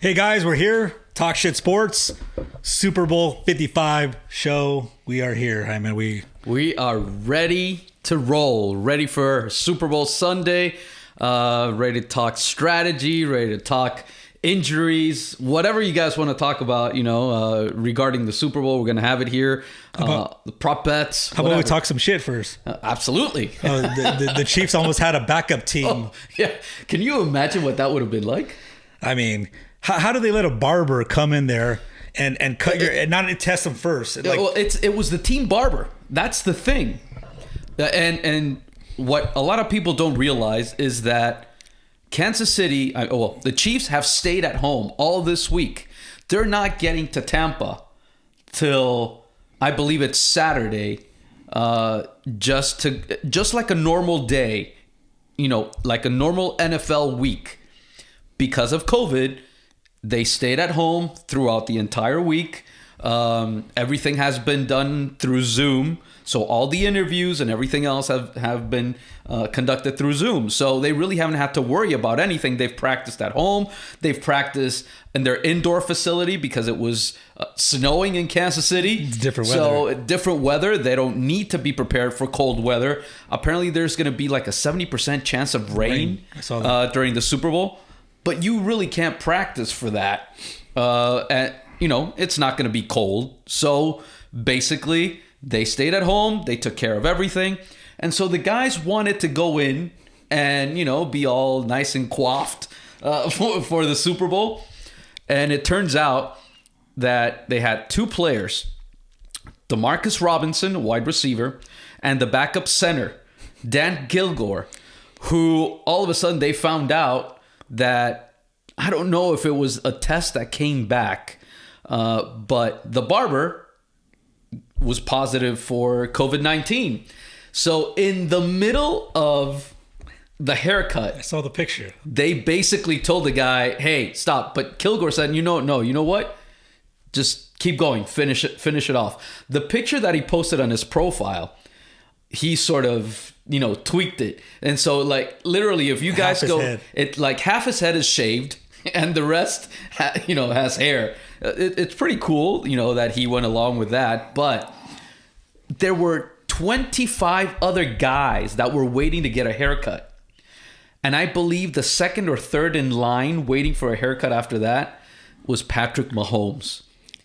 Hey guys, we're here. Talk Shit Sports. Super Bowl 55 show. We are here. I mean, we are ready to roll. Ready for Super Bowl Sunday. Ready to talk strategy. Ready to talk injuries. Whatever you guys want to talk about, regarding the Super Bowl, we're going to have it here. The prop bets. How about we talk some shit first? Absolutely. The Chiefs almost had a backup team. Oh, yeah. Can you imagine what that would have been like? I mean, how do they let a barber come in there and cut your and not test them first? It was the team barber. That's the thing. And what a lot of people don't realize is that Kansas City, the Chiefs have stayed at home all this week. They're not getting to Tampa till I believe it's Saturday, just like a normal day, like a normal NFL week. Because of COVID, they stayed at home throughout the entire week. Everything has been done through Zoom. So all the interviews and everything else have been conducted through Zoom. So they really haven't had to worry about anything. They've practiced at home. They've practiced in their indoor facility because it was snowing in Kansas City. It's different weather. So different weather. They don't need to be prepared for cold weather. Apparently there's going to be like a 70% chance of rain. I saw that. During the Super Bowl. But you really can't practice for that. And it's not going to be cold. So basically, they stayed at home. They took care of everything. And so the guys wanted to go in and, be all nice and coiffed for the Super Bowl. And it turns out that they had two players, Demarcus Robinson, wide receiver, and the backup center, Dan Gilgore, who all of a sudden they found out that I don't know if it was a test that came back, but the barber was positive for COVID-19. So in the middle of the haircut, I saw the picture. They basically told the guy, "Hey, stop." But Kilgore said, "No, you know what? Just keep going. Finish it off." The picture that he posted on his profile, he sort of tweaked it. And so like literally if you guys go, it like half his head is shaved and the rest has hair. It's pretty cool, that he went along with that. But there were 25 other guys that were waiting to get a haircut. And I believe the second or third in line waiting for a haircut after that was Patrick Mahomes.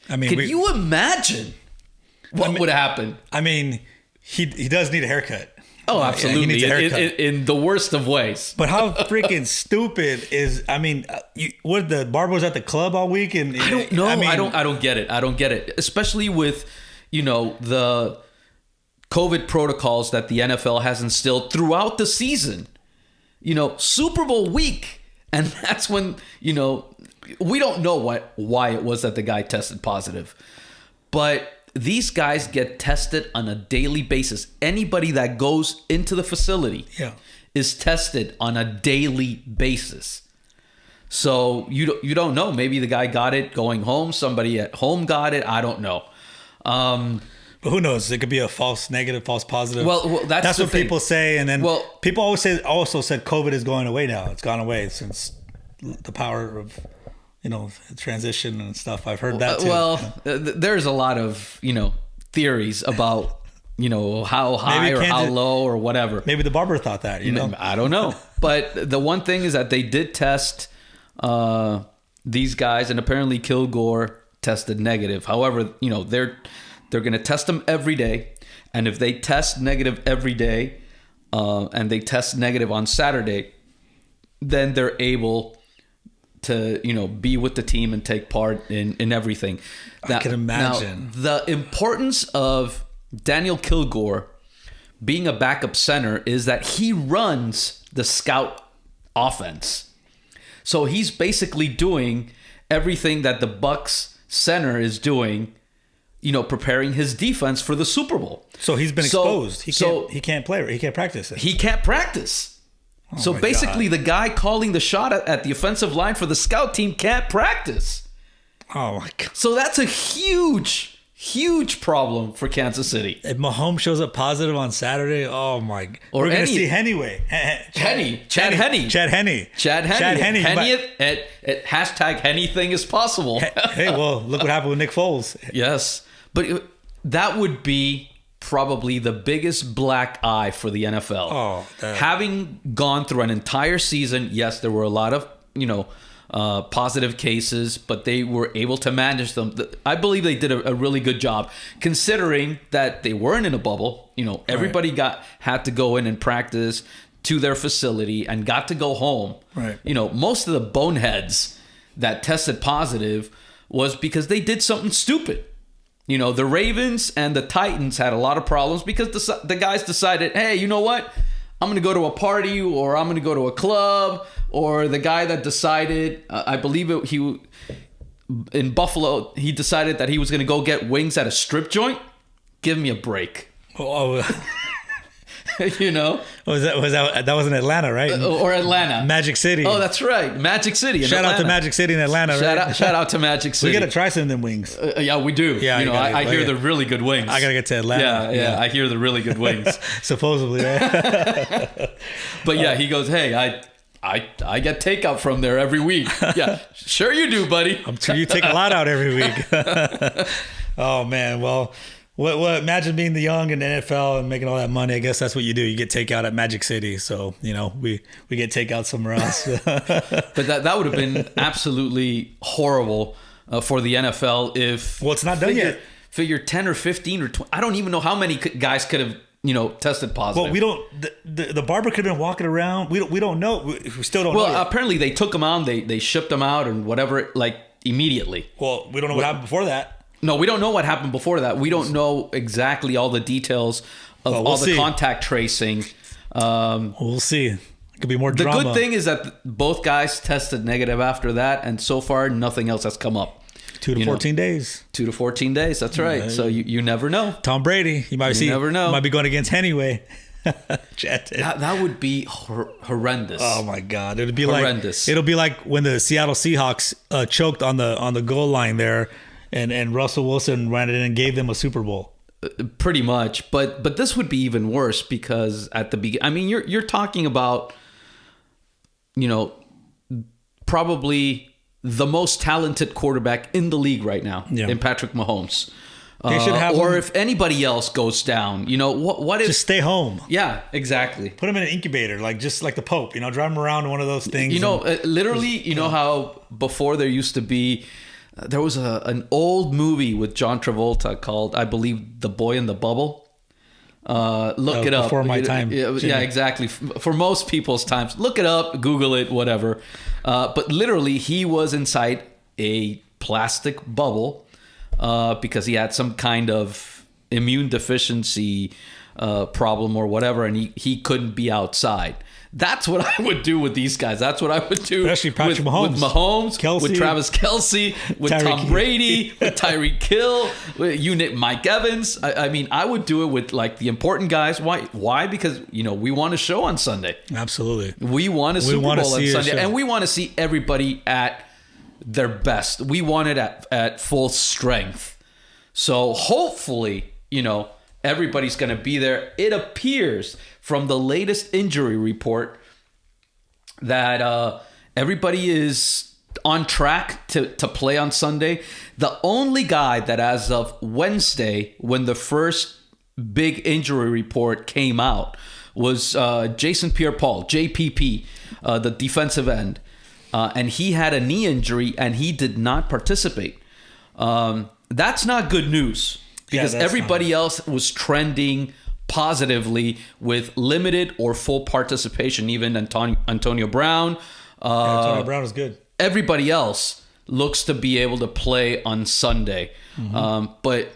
I mean, can you imagine what would happen? I mean, he does need a haircut. Oh, absolutely. He needs a haircut. In the worst of ways. But how freaking stupid is, what, the barber was at the club all week? And I don't know. I don't get it. I don't get it. Especially with, the COVID protocols that the NFL has instilled throughout the season. Super Bowl week. And that's when, we don't know why it was that the guy tested positive. But these guys get tested on a daily basis. Anybody that goes into the facility is tested on a daily basis. So you don't know. Maybe the guy got it going home. Somebody at home got it. I don't know. But who knows? It could be a false negative, false positive. Well, that's what people say. And then people also said COVID is going away now. It's gone away since the power of transition and stuff. I've heard that too. Well, there's a lot of, theories about, how high or how low or whatever. Maybe the barber thought that, I don't know. But the one thing is that they did test these guys, and apparently Kilgore tested negative. However, they're going to test them every day. And if they test negative every day and they test negative on Saturday, then they're able to be with the team and take part in everything. I can imagine the importance of Daniel Kilgore being a backup center is that he runs the scout offense. So he's basically doing everything that the Bucs center is doing, preparing his defense for the Super Bowl. So he's been exposed. He can't play. He can't practice it. He can't practice. So basically, the guy calling the shot at the offensive line for the scout team can't practice. Oh, my God. So that's a huge, Huge problem for Kansas City. If Mahomes shows up positive on Saturday, oh my! Or we're gonna see Chad Henne. Chad Henne. At hashtag anything is possible. Hey, well, look what happened with Nick Foles. Yes, but that would be probably the biggest black eye for the NFL. Oh, having gone through an entire season, yes, there were a lot of positive cases, but they were able to manage them. I believe they did a really good job, considering that they weren't in a bubble. Everybody had to go in and practice to their facility and got to go home. Right. Most of the boneheads that tested positive was because they did something stupid. The Ravens and the Titans had a lot of problems because the guys decided, hey, you know what? I'm going to go to a party, or I'm going to go to a club, or the guy that decided, I believe in Buffalo, he decided that he was going to go get wings at a strip joint. Give me a break. Oh, that was in Atlanta, right? Or Atlanta. Magic City. Oh, that's right. Magic City. Shout out to Magic City in Atlanta, right? Shout out to Magic City. We got to try some of them wings. Yeah, we do. Yeah, I hear they're really good wings. I got to get to Atlanta. Yeah, I hear they're really good wings. Supposedly, right? But yeah, he goes, hey, I get takeout from there every week. Yeah, sure you do, buddy. I'm sure you take a lot out every week. Oh, man. Well, what? Imagine being the young in the NFL and making all that money. I guess that's what you do. You get takeout at Magic City. So, we get takeout somewhere else. But that would have been absolutely horrible for the NFL if... Well, it's not done yet. Figure 10 or 15 or 20. I don't even know how many guys could have, tested positive. Well, we don't... The barber could have been walking around. We don't know. We still don't know. Well, apparently they took him out. They shipped him out and whatever, immediately. Well, we don't know what happened before that. No, we don't know what happened before that. We don't know exactly all the details of all the contact tracing. We'll see. It could be more drama. The good thing is that both guys tested negative after that, and so far nothing else has come up. 2 to 14 days. 2 to 14 days. That's right. Yeah. So you never know. Tom Brady. You never know. Might be going against Henneway. That would be horrendous. Oh my God! It'll be horrendous. It'll be like when the Seattle Seahawks choked on the goal line there. And Russell Wilson ran it in and gave them a Super Bowl. Pretty much, but this would be even worse because at the beginning, I mean, you're talking about, probably the most talented quarterback in the league right now, in Patrick Mahomes. They should have or if anybody else goes down, what if... Just stay home. Yeah, exactly. Put him in an incubator, just like the Pope, drive him around in one of those things. Literally, how before there used to be... There was an old movie with John Travolta called, I believe, The Boy in the Bubble. Look it up. Before my time. Yeah, exactly. For most people's times. Look it up, Google it, whatever. But literally, he was inside a plastic bubble because he had some kind of immune deficiency problem or whatever, and he couldn't be outside. That's what I would do with these guys. That's what I would do Especially Patrick Mahomes. With Mahomes, Kelce. with Travis Kelce, with Tom Brady, with Tyreek Hill, with Mike Evans. I mean, I would do it with the important guys. Why? Because, we want a show on Sunday. Absolutely. We want a Super Bowl on Sunday. And we want to see everybody at their best. We want it at full strength. So hopefully, everybody's going to be there. It appears from the latest injury report that everybody is on track to play on Sunday. The only guy that as of Wednesday, when the first big injury report came out, was Jason Pierre-Paul, JPP, the defensive end. And he had a knee injury and he did not participate. That's not good news. Because everybody else was trending positively with limited or full participation. Even Antonio Brown. Antonio Brown is good. Everybody else looks to be able to play on Sunday. Mm-hmm. But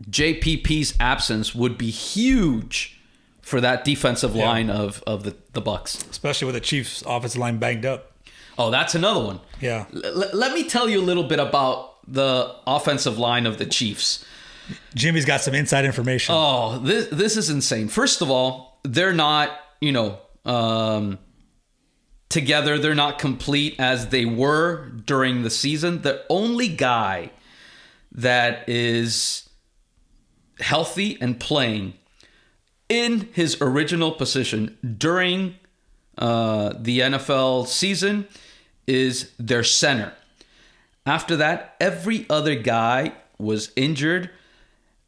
JPP's absence would be huge for that defensive line of the Bucs. Especially with the Chiefs' offensive line banged up. Oh, that's another one. Yeah. Let me tell you a little bit about the offensive line of the Chiefs. Jimmy's got some inside information. Oh, this is insane. First of all, they're not, together. They're not complete as they were during the season. The only guy that is healthy and playing in his original position during the NFL season is their center. After that, every other guy was injured,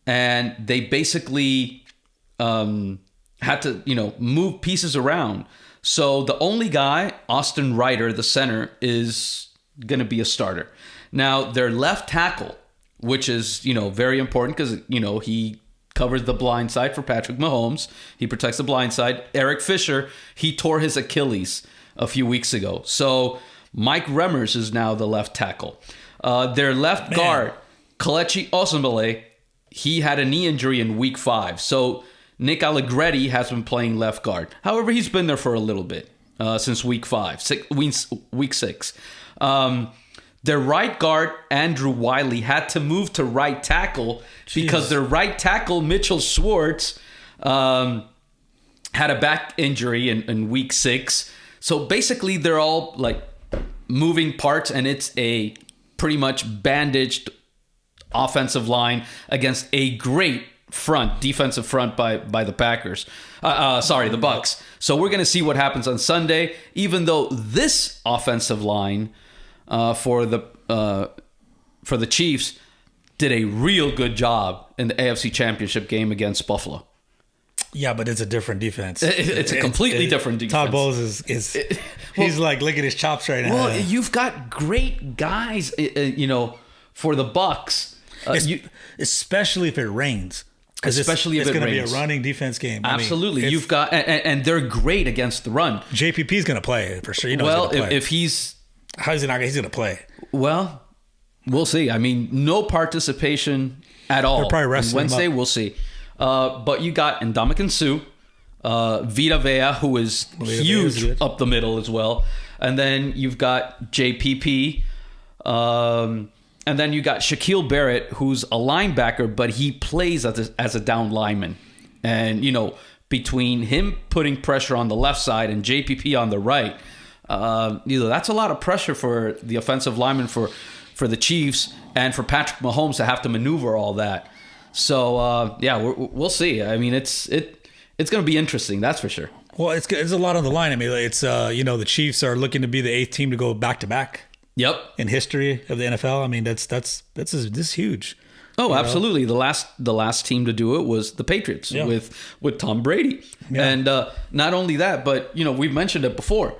and they basically had to, move pieces around. So the only guy, Austin Ryder, the center, is going to be a starter. Now, their left tackle, which is, very important because, he covers the blind side for Patrick Mahomes. He protects the blind side. Eric Fisher, he tore his Achilles a few weeks ago. So Mike Remmers is now the left tackle. Their left guard, Kelechi Osemele, he had a knee injury in week 5. So Nick Allegretti has been playing left guard. However, he's been there for a little bit since week 6. Their right guard, Andrew Wiley, had to move to right tackle because their right tackle, Mitchell Schwartz, had a back injury in week 6. So basically, they're all like moving parts, and it's a pretty much bandaged offensive line against a great defensive front by the Packers. The Bucks. So we're going to see what happens on Sunday, even though this offensive line for the Chiefs did a real good job in the AFC Championship game against Buffalo. Yeah, but it's a different defense. It's a completely different defense. Todd Bowles he's like licking his chops right now. Well, you've got great guys, for the Bucks. Especially if it rains. Especially if it rains. It's going to be a running defense game. Absolutely. You've got, and they're great against the run. JPP's going to play for sure. If he's... How's he not? He's going to play. Well, we'll see. I mean, no participation at all. They're probably resting Wednesday, we'll see. But you got Ndamukong Suh, Vita Vea, who is huge up the middle as well. And then you've got JPP. And then you got Shaquille Barrett, who's a linebacker, but he plays as a down lineman. And, between him putting pressure on the left side and JPP on the right, that's a lot of pressure for the offensive lineman for the Chiefs and for Patrick Mahomes to have to maneuver all that. So, we'll see. I mean, it's going to be interesting, that's for sure. Well, it's a lot on the line. I mean, it's, the Chiefs are looking to be the 8th team to go back-to-back. Yep. In history of the NFL. I mean, this is huge. Oh, absolutely. The last team to do it was the Patriots with Tom Brady. Yeah. And not only that, but, we've mentioned it before.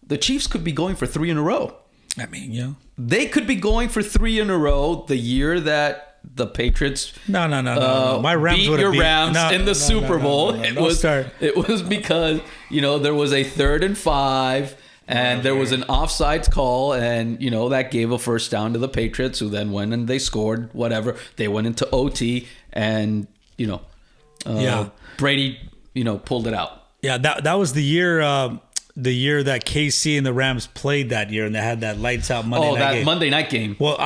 The Chiefs could be going for 3 in a row. I mean, They could be going for 3 in a row the year that the Patriots No. My Rams beat your Rams in the Super Bowl. It was because, there was a 3rd and 5 and there was an offsides call, and, that gave a first down to the Patriots, who then went and they scored, whatever. They went into OT, and, Brady, pulled it out. Yeah, that was the year that KC and the Rams played that year, and they had that lights out Monday night game. Monday night game. Well,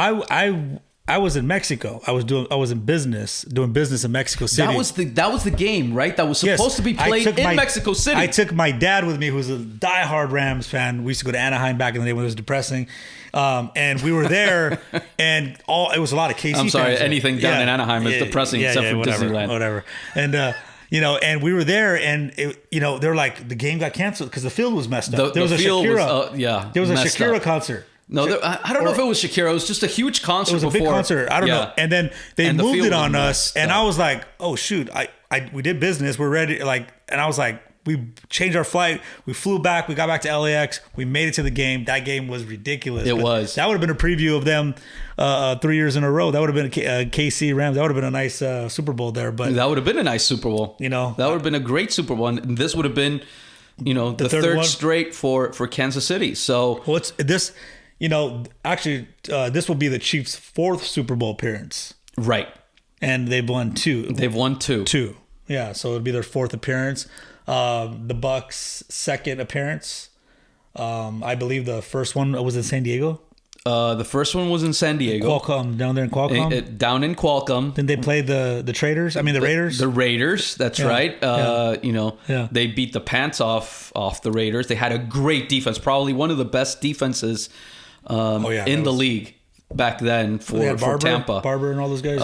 I was in Mexico. I was doing business in Mexico City. That was the game, right? That was supposed to be played in Mexico City. I took my dad with me, who was a diehard Rams fan. We used to go to Anaheim back in the day when it was depressing. And we were there, and it was a lot of KC fans. I'm sorry, anything down in Anaheim is depressing except for Disneyland. Whatever. And and we were there, and they're like, the game got canceled because the field was messed up. There was a Shakira concert. No, I don't know if it was Shakira. It was just a huge concert. It was a big concert. I don't know. And then they moved it on us, and I was like, "Oh shoot! We did business. We're ready." And I was like, "We changed our flight. We flew back. We got back to LAX. We made it to the game. That game was ridiculous. That would have been a preview of them 3 years in a row. That would have been a KC Rams. That would have been a nice Super Bowl there. But that would have been a nice Super Bowl. That would have been a great Super Bowl. And this would have been, the third straight for Kansas City. So what's this? Actually, this will be the Chiefs' 4th Super Bowl appearance. Right. And they've won 2. They've won 2. 2. Yeah, so it'll be their 4th appearance. The Bucks' 2nd appearance. I believe the first one was in San Diego. The first one was in San Diego. Qualcomm, down there in Qualcomm. Down in Qualcomm. Then they played the Traders. I mean, the Raiders. The Raiders, that's right. They beat the pants off the Raiders. They had a great defense, probably one of the best defenses in the league. back then for Tampa. Barber and all those guys.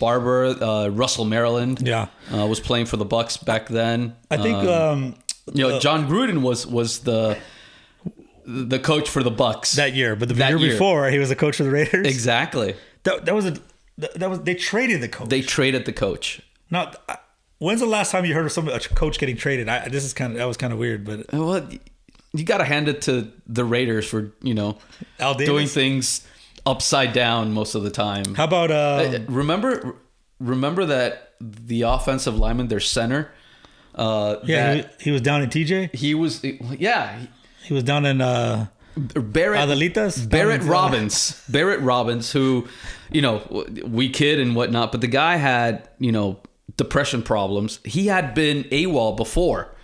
Barber, Russell Maryland. Yeah, was playing for the Bucks back then. I think John Gruden was the coach for the Bucks that year, but the year before he was the coach of the Raiders. Exactly. That was they traded the coach. They traded the coach. Now, when's the last time you heard of a coach getting traded? That was kind of weird, but well, you got to hand it to the Raiders for doing things upside down most of the time. How about remember that the offensive lineman, their center. He was down in TJ. He was He was down in Barrett Robbins, who, we kid and whatnot, but the guy had, depression problems. He had been AWOL before,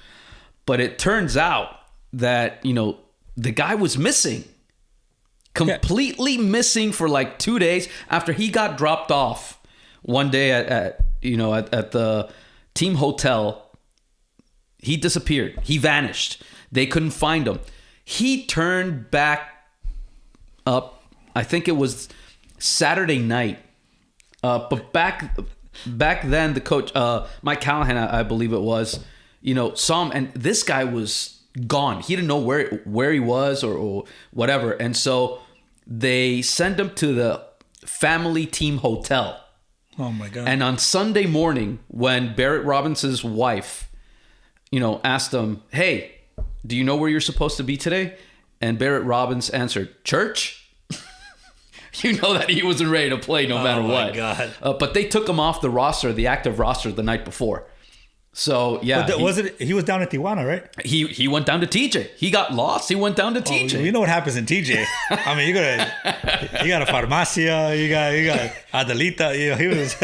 but it turns out that, the guy was missing. Completely missing for like 2 days after he got dropped off one day at the team hotel. He disappeared. He vanished. They couldn't find him. He turned back up. I think it was Saturday night. But back then, the coach, Mike Callahan, I believe it was, saw him, and this guy was gone. He didn't know where he was or whatever. And so they sent him to the family team hotel. Oh my God. And on Sunday morning, when Barrett Robins's wife, asked him, "Hey, do you know where you're supposed to be today?" And Barrett Robbins answered, "Church." You know that he wasn't ready to play no matter what. Oh my God. But they took him off the active roster the night before. So yeah, he was down at Tijuana, right? He went down to TJ. He got lost. He went down to TJ. You know what happens in TJ? I mean, you got a farmacia, you got Adelita. He was.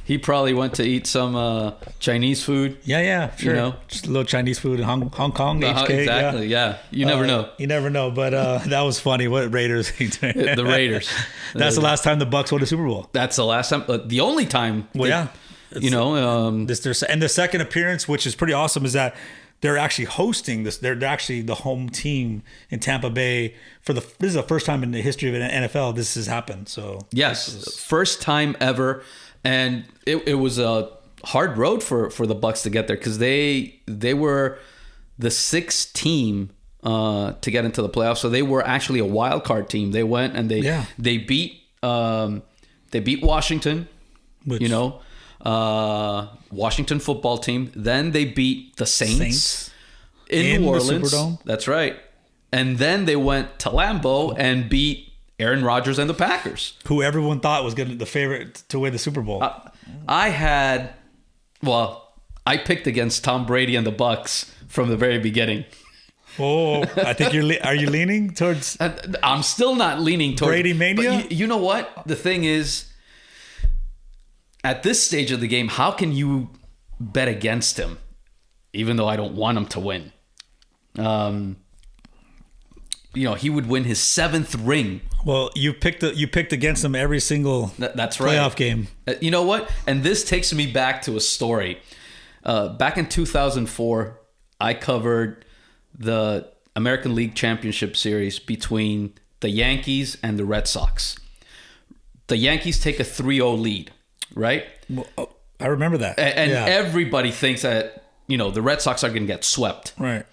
He probably went to eat some Chinese food. Yeah, sure. Just a little Chinese food in Hong Kong, HK. Exactly. Yeah. You never know. You never know. But that was funny. What Raiders? The Raiders. That's the last time the Bucks won a Super Bowl. That's the last time. The only time. Well, yeah. And the second appearance, which is pretty awesome, is that they're actually hosting this. They're actually the home team in Tampa Bay this is the first time in the history of an NFL this has happened. So yes, first time ever, and it was a hard road for the Bucks to get there because they were the sixth team to get into the playoffs. So they were actually a wild card team. They went and they beat Washington, Washington football team. Then they beat the Saints in New Orleans. The Superdome. That's right. And then they went to Lambeau and beat Aaron Rodgers and the Packers, who everyone thought was the favorite to win the Super Bowl. I picked against Tom Brady and the Bucks from the very beginning. Oh, I think are you leaning towards? I'm still not leaning towards Brady mania. But you know what? The thing is, at this stage of the game, how can you bet against him, even though I don't want him to win? He would win his 7th ring. Well, you picked against him every single that's right. playoff game. You know what? And this takes me back to a story. Back in 2004, I covered the American League Championship Series between the Yankees and the Red Sox. The Yankees take a 3-0 lead. Right? Well, I remember that. And everybody thinks that, the Red Sox are going to get swept. Right.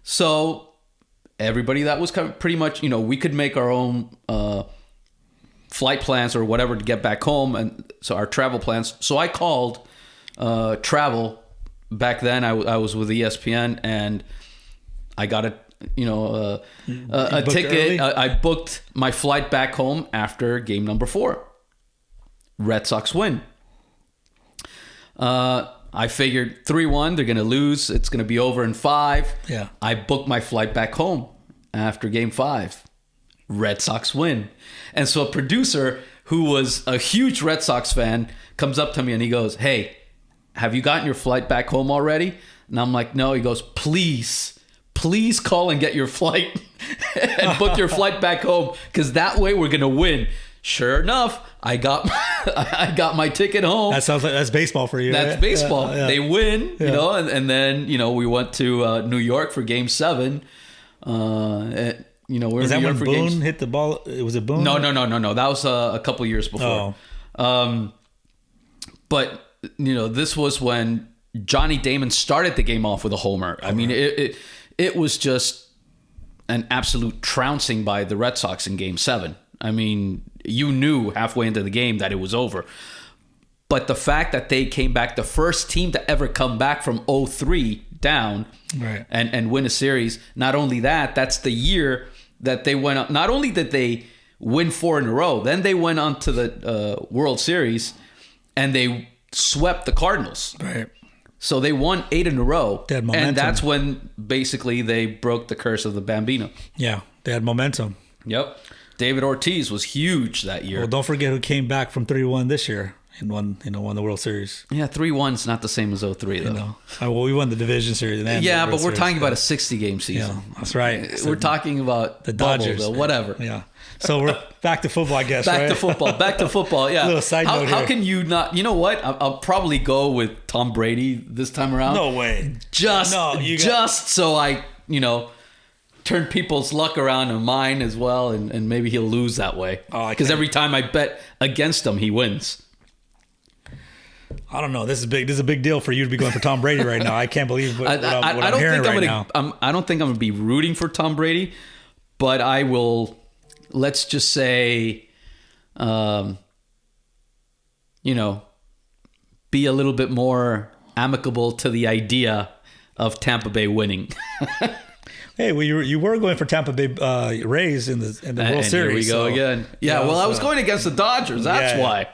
So everybody that was pretty much, we could make our own flight plans or whatever to get back home. And so our travel plans. So I called travel back then. I was with ESPN and I got a ticket. I booked my flight back home after game number 4. Red Sox win. I figured 3-1, they're going to lose. It's going to be over in 5. Yeah. I booked my flight back home after game 5. Red Sox win. And so a producer who was a huge Red Sox fan comes up to me and he goes, "Hey, have you gotten your flight back home already?" And I'm like, "No." He goes, Please call and get your flight and book your flight back home because that way we're going to win." Sure enough, I got my ticket home. That sounds like that's baseball for you. That's right? baseball. Yeah. They win, and then we went to New York for Game 7. we're Is in that New when York for Boone games. hit the ball? Was it Boone? No. That was a couple years before. But this was when Johnny Damon started the game off with a homer. I mean, it was just an absolute trouncing by the Red Sox in Game 7. I mean, you knew halfway into the game that it was over. But the fact that they came back, the first team to ever come back from 0-3 down, right, and win a series. Not only that, that's the year that they went up. Not only did they win 4 in a row, then they went on to the World Series and they swept the Cardinals. Right. So they won 8 in a row. They had momentum. And that's when basically they broke the curse of the Bambino. Yeah, they had momentum. Yep. David Ortiz was huge that year. Well, don't forget who came back from 3-1 this year and won the World Series. Yeah, 3-1's not the same as 0-3 though. Well, we won the division series. Yeah, but we're talking about a 60-game season. Yeah, that's right. We're talking about the Dodgers, bubble, whatever. Yeah. So we're back to football, I guess. Back to football. Yeah. Little side note how here. can you not? You know what? I'll probably go with Tom Brady this time around. No way. Just so I turn people's luck around and mine as well, and maybe he'll lose that way. Because every time I bet against him, he wins. I don't know. This is big. This is a big deal for you to be going for Tom Brady right now. I can't believe what I'm hearing right now. I don't think I'm going to be rooting for Tom Brady, but I will. Let's just say, be a little bit more amicable to the idea of Tampa Bay winning. Hey, well, you were going for Tampa Bay Rays in the World Series. Here we go again. Yeah, I was going against the Dodgers. That's why.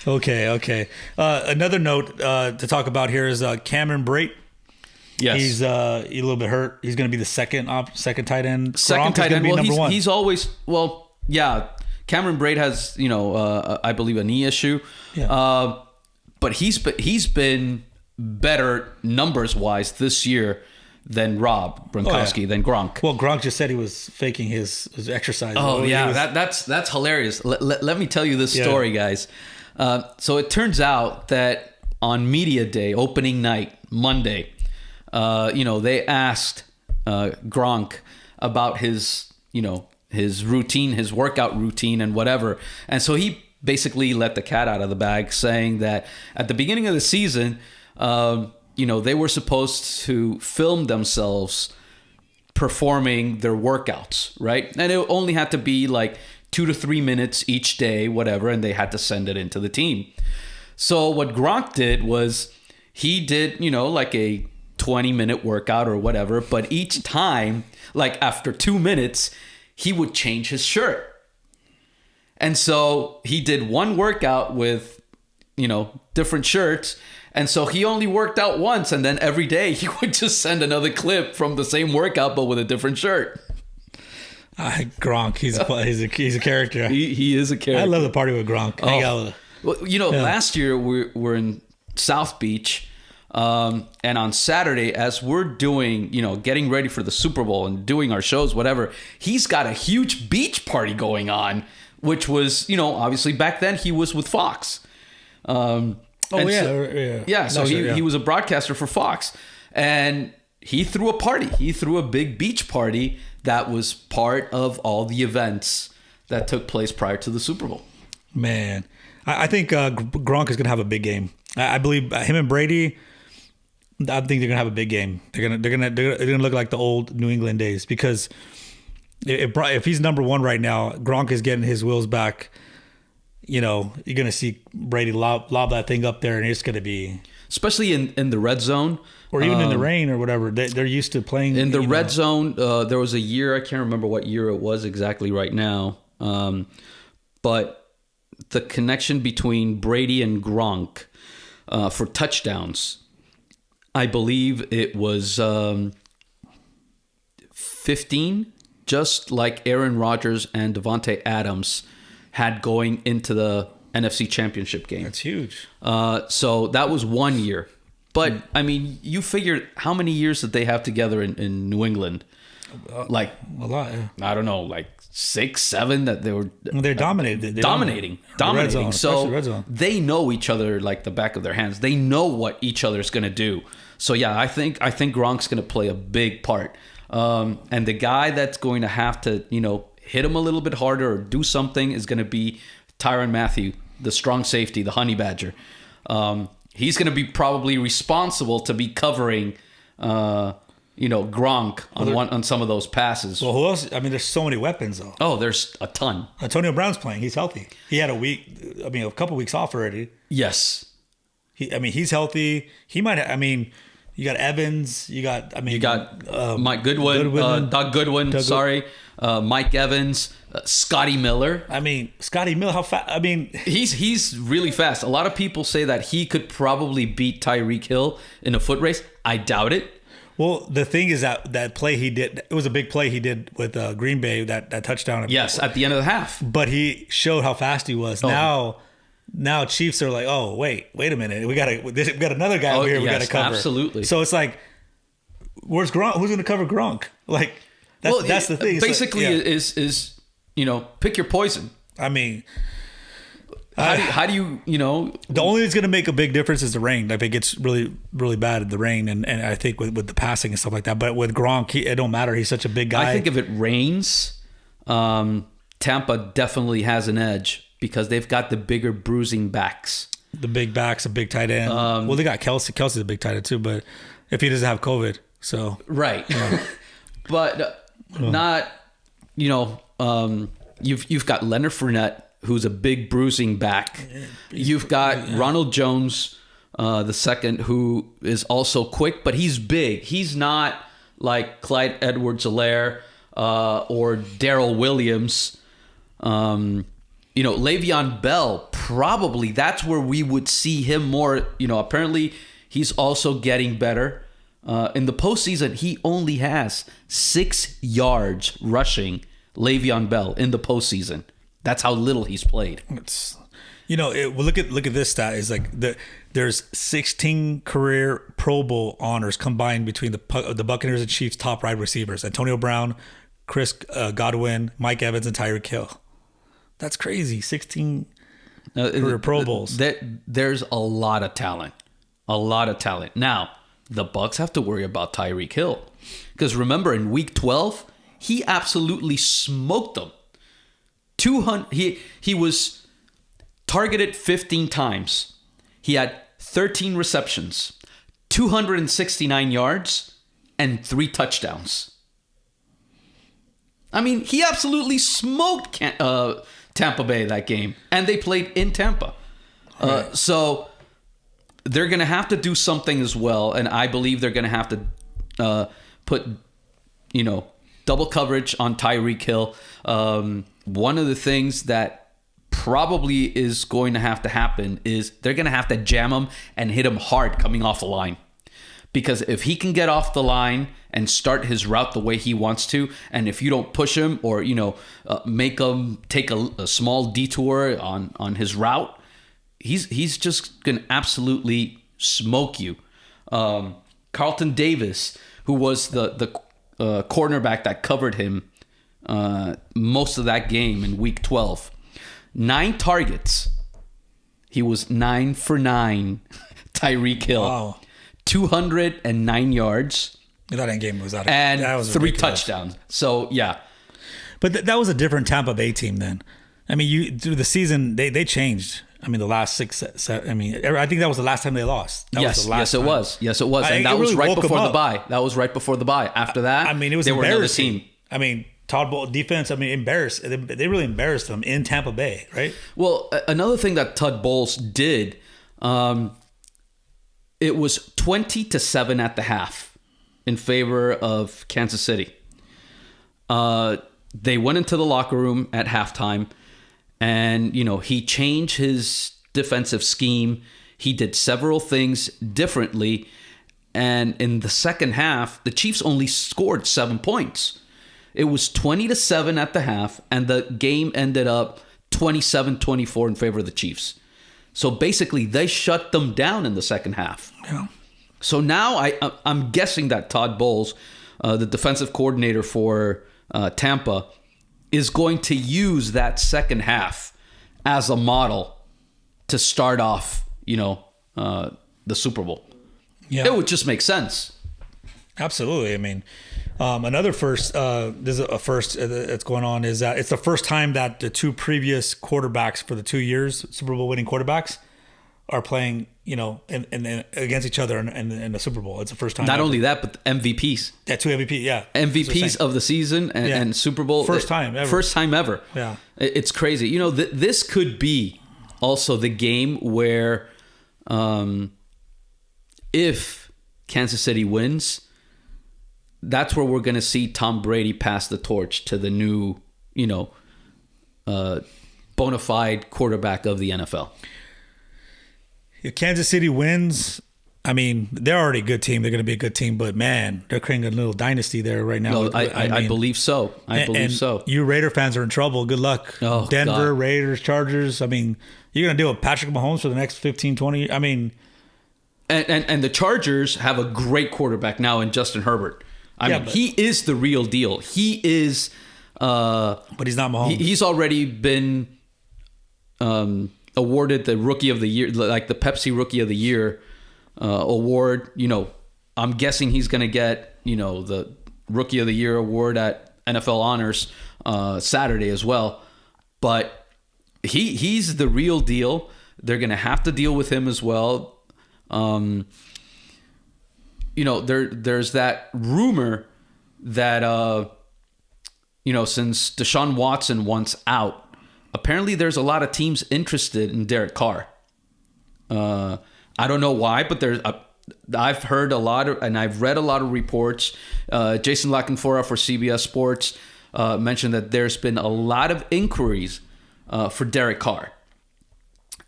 Okay. Another note to talk about here is Cameron Breit. Yes, he's a little bit hurt. He's going to be the second tight end. Second tight end. Well, he's always Cameron Breit has I believe a knee issue. Yeah. But he's been better numbers wise this year than Rob Gronkowski, than Gronk. Well, Gronk just said he was faking his exercise. Oh yeah, that's hilarious. Let me tell you this story, guys. So it turns out that on media day, opening night, Monday, they asked Gronk about his routine, his workout routine and whatever. And so he basically let the cat out of the bag, saying that at the beginning of the season, they were supposed to film themselves performing their workouts, right? And it only had to be like 2 to 3 minutes each day, whatever, and they had to send it into the team. So what Gronk did was he did, like a 20-minute workout or whatever, but each time, like after 2 minutes, he would change his shirt. And so he did one workout with, different shirts. And so he only worked out once, and then every day he would just send another clip from the same workout, but with a different shirt. Gronk, he's a character. He is a character. I love the party with Gronk. Last year we're in South Beach, and on Saturday, as we're doing, getting ready for the Super Bowl and doing our shows, whatever, he's got a huge beach party going on, which was, obviously back then he was with Fox. So he was a broadcaster for Fox, and he threw a party. He threw a big beach party that was part of all the events that took place prior to the Super Bowl. Man, I think Gronk is going to have a big game. I believe him and Brady. I think they're going to have a big game. They're going to look like the old New England days, because if he's number one right now, Gronk is getting his wheels back. You're going to see Brady lob that thing up there, and it's going to be... Especially in the red zone. Or even in the rain or whatever. They're used to playing... In the red zone, there was a year, I can't remember what year it was exactly right now, but the connection between Brady and Gronk for touchdowns, I believe it was 15, just like Aaron Rodgers and Devontae Adams had going into the NFC Championship game. That's huge. So that was 1 year. But, I mean, you figure how many years did they have together in New England? Like, a lot, yeah. I don't know, like 6, 7 that they were... They're dominated. Dominating. Zone, so they know each other like the back of their hands. They know what each other's going to do. So, yeah, I think Gronk's going to play a big part. And the guy that's going to have to, hit him a little bit harder or do something is going to be Tyrann Mathieu, the strong safety, the honey badger. He's going to be probably responsible to be covering, Gronk on some of those passes. Well, who else? I mean, there's so many weapons, though. Oh, there's a ton. Antonio Brown's playing. He's healthy. He had a couple weeks off already. Yes. He's healthy. He might. You got Evans. You got Mike Goodwin. Doug Goodwin. Mike Evans. Scotty Miller. Scotty Miller. How fast? He's really fast. A lot of people say that he could probably beat Tyreek Hill in a foot race. I doubt it. Well, the thing is that play he did, it was a big play he did with Green Bay, that touchdown. Yes, at the end of the half. But he showed how fast he was. Oh. Now Chiefs are like, oh, wait a minute. We got another guy over here we got to cover. Absolutely. So it's like, where's Gronk? Who's going to cover Gronk? Like, that's the thing. Basically, is pick your poison. How do you The only thing that's going to make a big difference is the rain. If it gets really, really bad in the rain, and I think with the passing and stuff like that. But with Gronk, it don't matter. He's such a big guy. I think if it rains, Tampa definitely has an edge because they've got the bigger bruising backs. The big backs, a big tight end. Well, they got Kelsey. Kelsey's a big tight end too, but if he doesn't have COVID, so right. Yeah. But not, you've got Leonard Fournette, who's a big bruising back. You've got Ronald Jones, the second, who is also quick, but he's big. He's not like Clyde Edwards-Helaire or Darrell Williams. Le'Veon Bell, probably that's where we would see him more. Apparently he's also getting better. In the postseason, he only has 6 yards rushing, Le'Veon Bell, in the postseason. That's how little he's played. Look at this stat. Is like there's 16 career Pro Bowl honors combined between the Buccaneers and Chiefs' top wide receivers: Antonio Brown, Chris Godwin, Mike Evans, and Tyreek Hill. That's crazy. 16 career Pro Bowls. There's a lot of talent. Now, the Bucs have to worry about Tyreek Hill because remember in Week 12 he absolutely smoked them. 200. He was targeted 15 times. He had 13 receptions, 269 yards, and 3 touchdowns. He absolutely smoked Tampa Bay that game, and they played in Tampa. Right. So they're going to have to do something as well, and I believe they're going to have to put, double coverage on Tyreek Hill. One of the things that probably is going to have to happen is they're going to have to jam him and hit him hard coming off the line. Because if he can get off the line and start his route the way he wants to, and if you don't push him or, make him take a small detour on his route, he's just going to absolutely smoke you. Carlton Davis, who was the cornerback that covered him most of that game in Week 12. 9 targets. He was 9 for 9. Tyreek Hill. Wow. 209 yards. That game was out of and that was 3 ridiculous. touchdowns. So, yeah. But that was a different Tampa Bay team then. Through the season, they changed. The last 6, 7, I think that was the last time they lost. Yes, it was. And that was right before the bye. After that, it was they were another team. Todd Bowles defense, embarrassed. They really embarrassed them in Tampa Bay, right? Well, another thing that Todd Bowles did, it was 20-7 at the half in favor of Kansas City. They went into the locker room at halftime, and he changed his defensive scheme. He did several things differently, and in the second half, the Chiefs only scored 7 points. It was 20-7 at the half, and the game ended up 27-24 in favor of the Chiefs. So basically, they shut them down in the second half. Yeah. So now I'm guessing that Todd Bowles, the defensive coordinator for Tampa, is going to use that second half as a model to start off, the Super Bowl. Yeah. It would just make sense. Absolutely. Another first, this is a first that's going on, is that it's the first time that the two previous quarterbacks for the 2 years, Super Bowl winning quarterbacks, are playing, in against each other in the Super Bowl. It's the first time. Not only that, but MVPs. Yeah, two MVP, yeah. MVPs of the season and Super Bowl. First time ever. First time ever. Yeah. It's crazy. This could be also the game where if Kansas City wins, that's where we're going to see Tom Brady pass the torch to the new, bona fide quarterback of the NFL. If Kansas City wins, I mean, they're already a good team. They're going to be a good team, but man, they're creating a little dynasty there right now. No, I believe so. I believe so. You Raider fans are in trouble. Good luck. Oh, Denver, God. Raiders, Chargers. I mean, you're going to deal with Patrick Mahomes for the next 15, 20. I mean, and the Chargers have a great quarterback now in Justin Herbert. I mean, he is the real deal. He is. But he's not Mahomes. He's already been awarded the Rookie of the Year, like the Pepsi Rookie of the Year award. I'm guessing he's going to get the Rookie of the Year award at NFL Honors Saturday as well. But he's the real deal. They're going to have to deal with him as well. There's that rumor that since Deshaun Watson wants out, apparently there's a lot of teams interested in Derek Carr. I don't know why, but I've heard a lot of, and I've read a lot of reports. Jason La Canfora for CBS Sports mentioned that there's been a lot of inquiries for Derek Carr.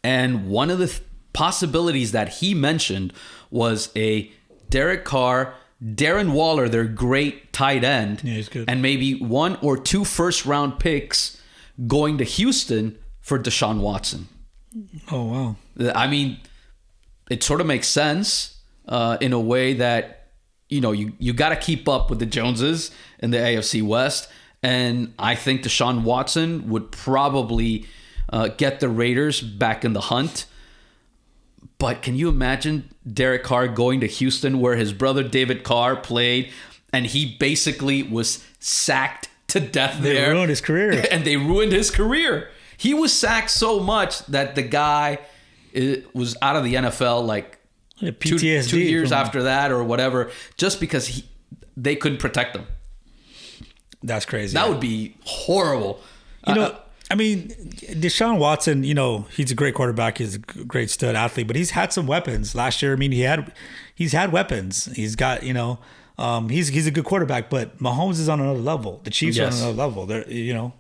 And one of the possibilities that he mentioned was a Derek Carr, Darren Waller, their great tight end, yeah, he's good, and maybe 1 or 2 first-round picks going to Houston for Deshaun Watson. Oh, wow. I mean, it sort of makes sense in a way that, you got to keep up with the Joneses in the AFC West. And I think Deshaun Watson would probably get the Raiders back in the hunt. But can you imagine Derek Carr going to Houston where his brother David Carr played and he basically was sacked to death there? They ruined his career. And they ruined his career. He was sacked so much that the guy was out of the NFL like PTSD 2 years after that or whatever, just because they couldn't protect him. That's crazy. That would be horrible. I mean, Deshaun Watson, he's a great quarterback. He's a great stud athlete, but he's had some weapons last year. I mean, he's had weapons. He's got, he's a good quarterback, but Mahomes is on another level. The Chiefs are on another level. They're,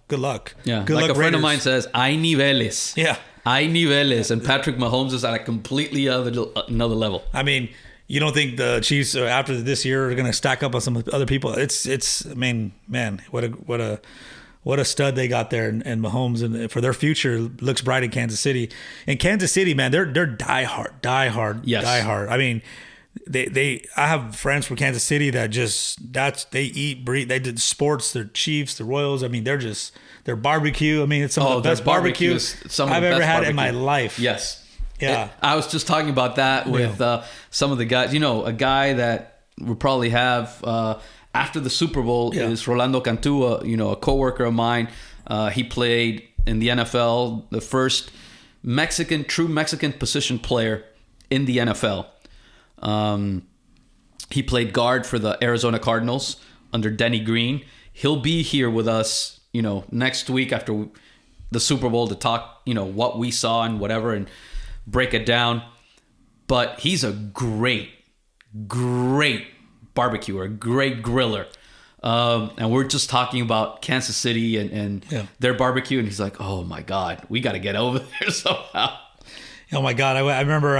good luck. Yeah. Good like luck, a friend Raiders. of mine says, hay niveles. Yeah. Hay niveles. And Patrick Mahomes is at a completely another level. I mean, you don't think the Chiefs after this year are going to stack up on some other people? I mean, man, what a stud they got there, and Mahomes, and for their future looks bright in Kansas City. And Kansas City, man, they're diehard. Yes. Diehard. I mean, I have friends from Kansas City that they eat, breathe, they did sports, their Chiefs, the Royals. I mean, their barbecue. I mean, it's some of the best barbecue I've ever had in my life. Yes. Yeah. I was just talking about that with some of the guys. A guy that we probably have after the Super Bowl is Rolando Cantu, a coworker of mine. He played in the NFL, the first true Mexican position player in the NFL. He played guard for the Arizona Cardinals under Denny Green. He'll be here with us, next week after the Super Bowl to talk, what we saw and whatever and break it down. But he's a great barbecuer, great griller. And we're just talking about Kansas City and their barbecue. And he's like, oh my God, we got to get over there somehow. Oh my God. I remember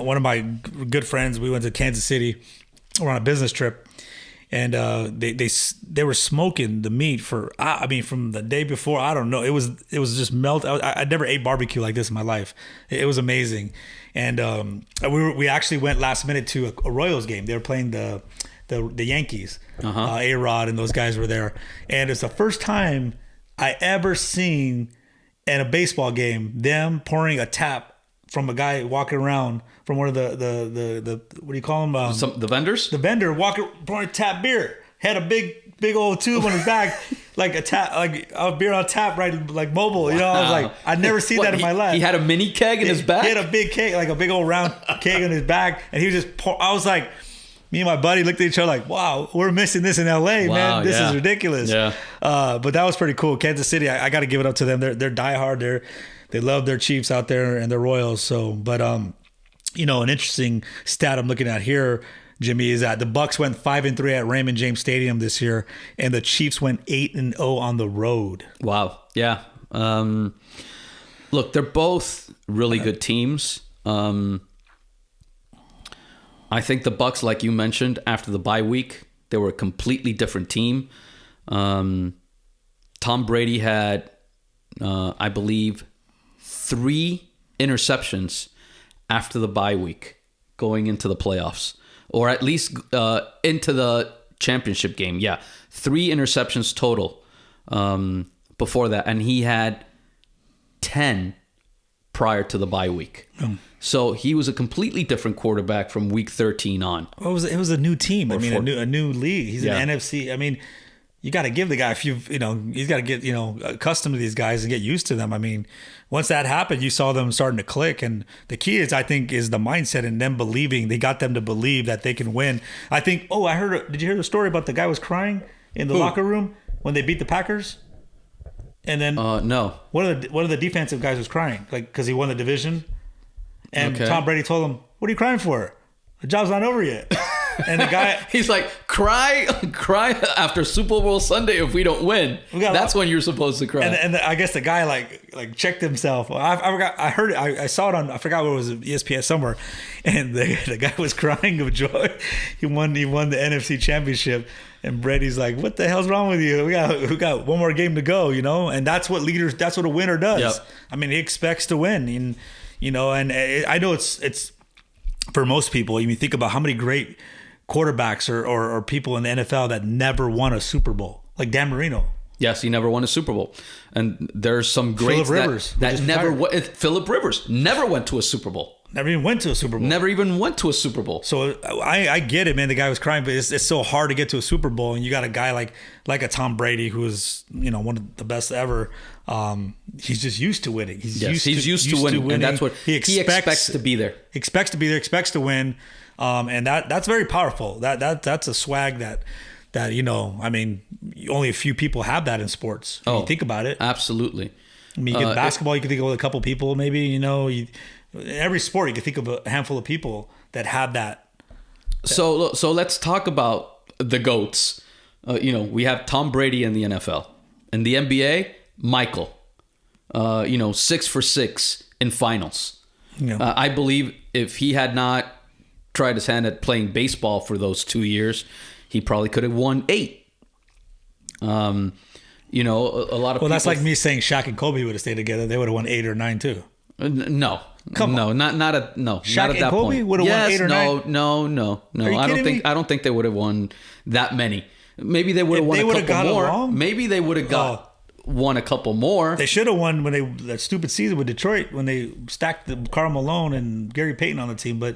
one of my good friends, we went to Kansas City. We're on a business trip. And they were smoking the meat from the day before. I don't know. It was just melt. I never ate barbecue like this in my life. It was amazing. And we actually went last minute to a Royals game. They were playing the Yankees. A-Rod and those guys were there. And it's the first time I ever seen in a baseball game them pouring a tap from a guy walking around from one of the what do you call them? The vendors? The vendor pouring tap beer. had a big old tube on his back, like a tap, like a beer on tap, right? Like mobile. You know, I was like, I'd never seen that in my life. He had a mini keg in his back. He had a big keg, like a big old round keg on his back, and he was just. I was like, me and my buddy looked at each other like, wow, we're missing this in LA, man. This is ridiculous. Yeah. But that was pretty cool. Kansas City, I got to give it up to them. They're diehard. They love their Chiefs out there and their Royals. So, but you know, an interesting stat I'm looking at here, Jimmy, is that the Bucs went 5-3 at Raymond James Stadium this year, and the Chiefs went 8-0 on the road. Wow. Yeah. Look, they're both really good teams. I think the Bucs, like you mentioned, after the bye week, they were a completely different team. Tom Brady had, I believe, 3 interceptions after the bye week going into the playoffs, or at least into the championship game. Yeah, 3 interceptions total before that, and he had 10 prior to the bye week. So he was a completely different quarterback from week 13 on. Well, it was a new team. I mean, a new league. He's in the NFC. I mean, you got to give the guy a few, he's got to get, accustomed to these guys and get used to them. I mean, once that happened, you saw them starting to click. And the key is, I think, is the mindset and them believing. They got them to believe that they can win. I think, did you hear the story about the guy was crying in the locker room when they beat the Packers? And then, no. One of the defensive guys was crying, like, because he won the division. And Tom Brady told him, "What are you crying for? The job's not over yet." And the guy, he's like, cry after Super Bowl Sunday if we don't win. That's when you're supposed to cry. And I guess the guy like checked himself. I forgot. I heard it. I saw it on. I forgot where it was, ESPN somewhere. And the guy was crying of joy. He won the NFC Championship. And Brady's like, "What the hell's wrong with you? We got one more game to go, And that's what a winner does. Yep. I mean, he expects to win. And I know it's for most people. You think about how many great quarterbacks or people in the NFL that never won a Super Bowl, like Dan Marino. Yes, he never won a Super Bowl, and there's some greats that never. Phillip Rivers never went to a Super Bowl. Never even went to a Super Bowl. Never even went to a Super Bowl. So I get it, man. The guy was crying, but it's so hard to get to a Super Bowl, and you got a guy like a Tom Brady who is one of the best ever. He's just used to winning. He's used to winning, and that's what he expects to be there. Expects to win, and that's very powerful. That's a swag that I mean, only a few people have that in sports. When you think about it, absolutely. I mean, you get basketball, you can think of a couple people, maybe. In every sport, you can think of a handful of people that have that. So let's talk about the GOATs. We have Tom Brady in the NFL. In the NBA, Michael. 6 for 6 in finals. Yeah. I believe if he had not tried his hand at playing baseball for those 2 years, he probably could have won 8. A lot of people. That's like me saying Shaq and Kobe would have stayed together. They would have won 8 or 9 too. No. Come on. Not at Shaq at that and Kobe point. would have won 8 or 9. No. I don't think they would have won that many. Maybe they would have won a couple more. Along? Maybe they would have won a couple more. They should have won when that stupid season with Detroit when they stacked Karl Malone and Gary Payton on the team. But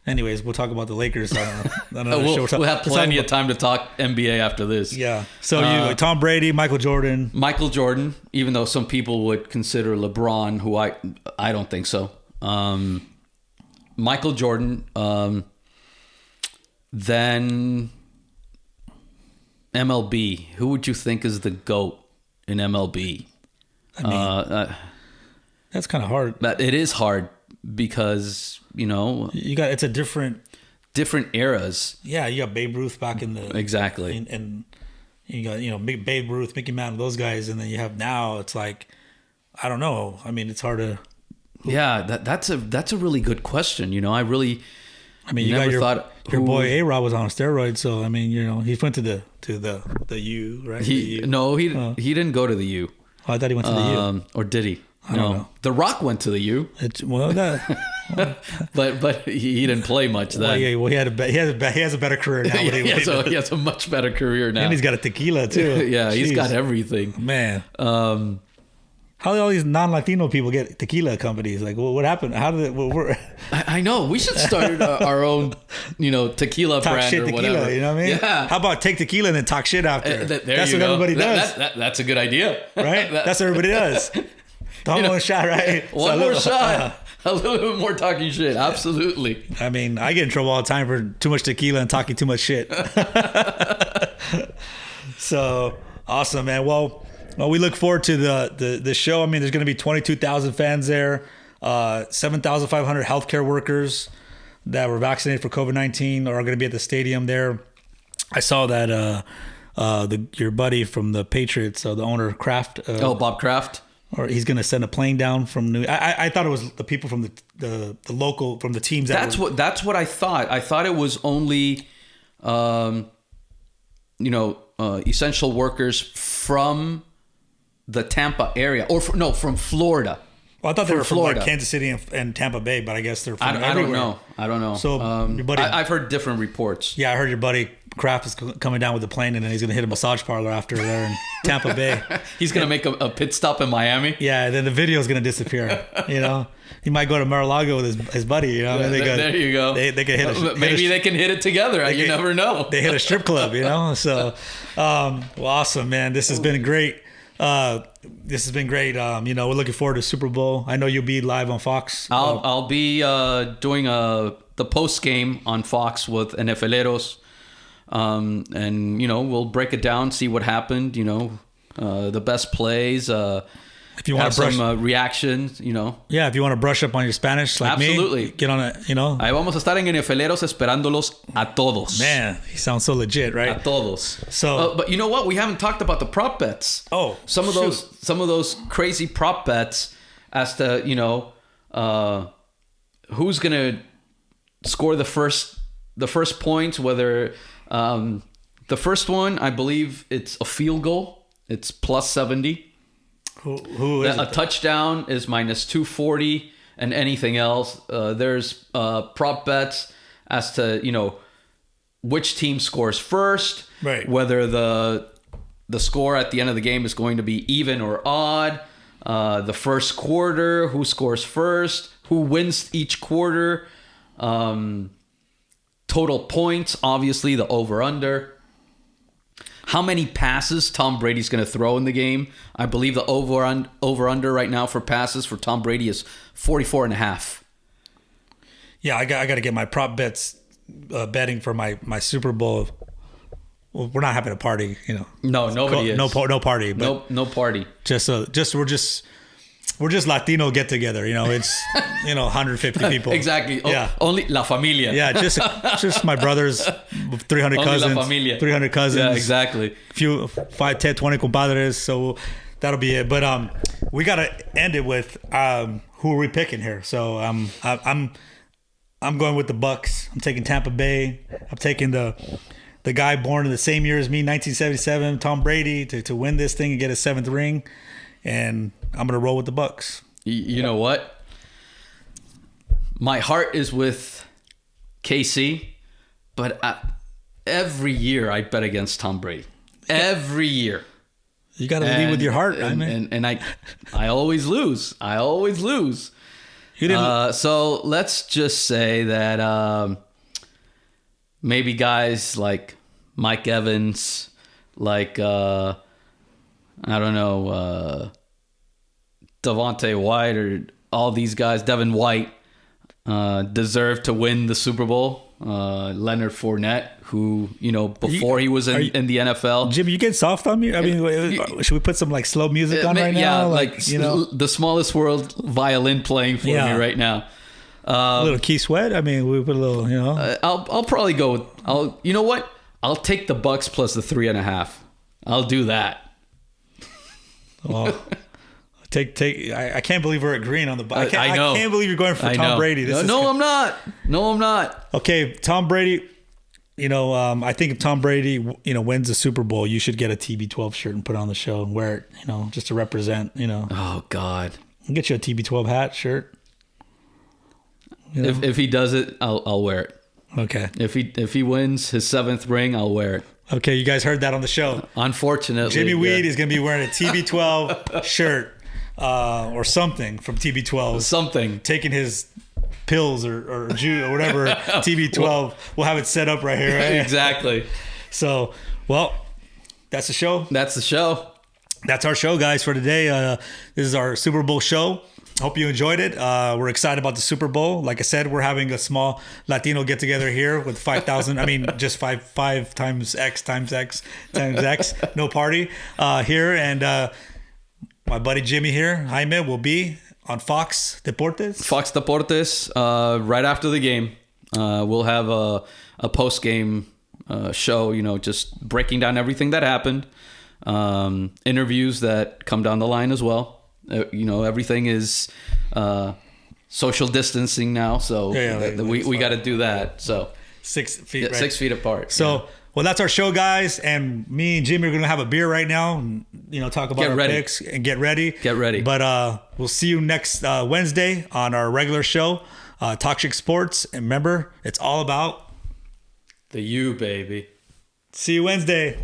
anyways, we'll talk about the Lakers on another show. We'll have plenty of time to talk NBA after this. Yeah. So Tom Brady, Michael Jordan, even though some people would consider LeBron, who I don't think so. Michael Jordan, then MLB. Who would you think is the GOAT in MLB? I mean, that's kind of hard. But it is hard because it's a different eras. Yeah, you got Babe Ruth back in the exactly, and you got Babe Ruth, Mickey Mantle, those guys, and then you have now. It's like I don't know. I mean, it's hard to. Yeah, that's a really good question. You got your boy A-Rod was on steroids, so I mean, he went to the U, right? He didn't go to the U. Oh, I thought he went to the U. Or did he? I don't know. The Rock went to the U. But he didn't play much then. He has a better career now. He has a much better career now. And he's got a tequila too. Yeah, he's got everything. Man. How did all these non-Latino people get tequila companies? Like, what happened? How did it? I know. We should start our own, tequila talk brand shit or tequila. whatever. You know what I mean? Yeah. How about take tequila and then talk shit after? That's what go. everybody does, That's a good idea, right? That's what everybody does. One shot, right? One more shot. A little bit more talking shit. Absolutely. I mean, I get in trouble all the time for too much tequila and talking too much shit. So awesome, man. Well, we look forward to the show. I mean, there's going to be 22,000 fans there, 7,500 healthcare workers that were vaccinated for COVID-19 are going to be at the stadium there. I saw that your buddy from the Patriots, the owner Kraft. Bob Kraft. Or he's going to send a plane down from New. I thought it was the people from the local from the teams. That's what I thought. I thought it was only, essential workers from the Tampa area, from Florida. Well, I thought they were from like Kansas City and Tampa Bay, but I guess they're from everywhere. I don't know. So your buddy, I've heard different reports. Yeah, I heard your buddy Kraft is coming down with the plane, and then he's going to hit a massage parlor after there in Tampa Bay. He's going to make a pit stop in Miami. Yeah, then the video is going to disappear. He might go to Mar-a-Lago with his buddy. There you go. They can hit. Maybe they can hit it together. You never know. They hit a strip club. So, awesome, man. This has been great. This has been great. We're looking forward to Super Bowl. I know you'll be live on Fox. I'll be doing the post game on Fox with NFLeros, and we'll break it down, see what happened. The best plays. If you want to brush some reactions, Yeah, if you want to brush up on your Spanish, like absolutely. Me, get on it. Ahí vamos a estar en NFLeros esperándolos a todos. Man, he sounds so legit, right? A todos. So, but you know what? We haven't talked about the prop bets. Oh, some of those crazy prop bets as to who's gonna score the first points. Whether the first one, I believe it's a field goal. It's plus 70. Who is a touchdown is minus 240, and anything else. There's prop bets as to which team scores first, right? Whether the score at the end of the game is going to be even or odd. The first quarter, who scores first, who wins each quarter. Total points, obviously the over/under. How many passes Tom Brady's going to throw in the game? I believe the over/under right now for passes for Tom Brady is 44.5. Yeah, I got to get my prop bets betting for my Super Bowl. Well, we're not having a party, No, nobody is. No party. But no party. We're just Latino get together. It's 150 people. Exactly. Yeah. Only la familia. Yeah, just my brothers, 300 Only cousins. la familia. 300 cousins. Yeah, exactly. Few 5, 10, 20 compadres. So that'll be it. But we got to end it with who are we picking here? So I'm going with the Bucks. I'm taking Tampa Bay. I'm taking the guy born in the same year as me, 1977, Tom Brady, to win this thing and get his 7th ring. And I'm going to roll with the Bucks. You know what? My heart is with KC, but every year I bet against Tom Brady. Every year. You got to lead with your heart, man. And I always lose. You didn't. So let's just say that maybe guys like Mike Evans, like I don't know, Devontae White or all these guys, Devin White, deserve to win the Super Bowl. Leonard Fournette, who, before he was in the NFL. Jimmy, you get soft on me? I mean, should we put some like slow music on right now? Yeah, the smallest world violin playing for me right now. A little Key Sweat. I mean, we put a little, I'll probably go with, you know what? I'll take the Bucks plus the 3.5. I'll do that. Well, I can't believe we're agreeing on the Bucks. I know. I can't believe you're going for Tom Brady. No, I'm not. No, I'm not. Okay, Tom Brady. I think if Tom Brady, wins the Super Bowl, you should get a TB12 shirt and put it on the show and wear it, just to represent, Oh, God. I'll get you a TB12 hat, shirt. If he does it, I'll wear it. Okay. If he wins his 7th ring, I'll wear it. Okay, you guys heard that on the show. Unfortunately, Jimmy Weed is going to be wearing a TB12 shirt or something from TB12. Something. Taking his pills or juice or whatever, TB12. We'll have it set up right here. Right? Exactly. So, well, that's the show. That's the show. That's our show, guys, for today. This is our Super Bowl show. Hope you enjoyed it. We're excited about the Super Bowl. Like I said, we're having a small Latino get together here with 5,000. I mean, just five times X times X times X. No party here. And my buddy Jimmy here, Jaime, will be on Fox Deportes. Fox Deportes, right after the game. We'll have a post-game show, just breaking down everything that happened. Interviews that come down the line as well. Everything is social distancing now, so we got to do that. So 6 feet, right? 6 feet apart. So, well, that's our show, guys. And me and Jimmy are going to have a beer right now and, talk about our picks and get ready. Get ready. But we'll see you next Wednesday on our regular show, Toxic Sports. And remember, it's all about the U, baby. See you Wednesday.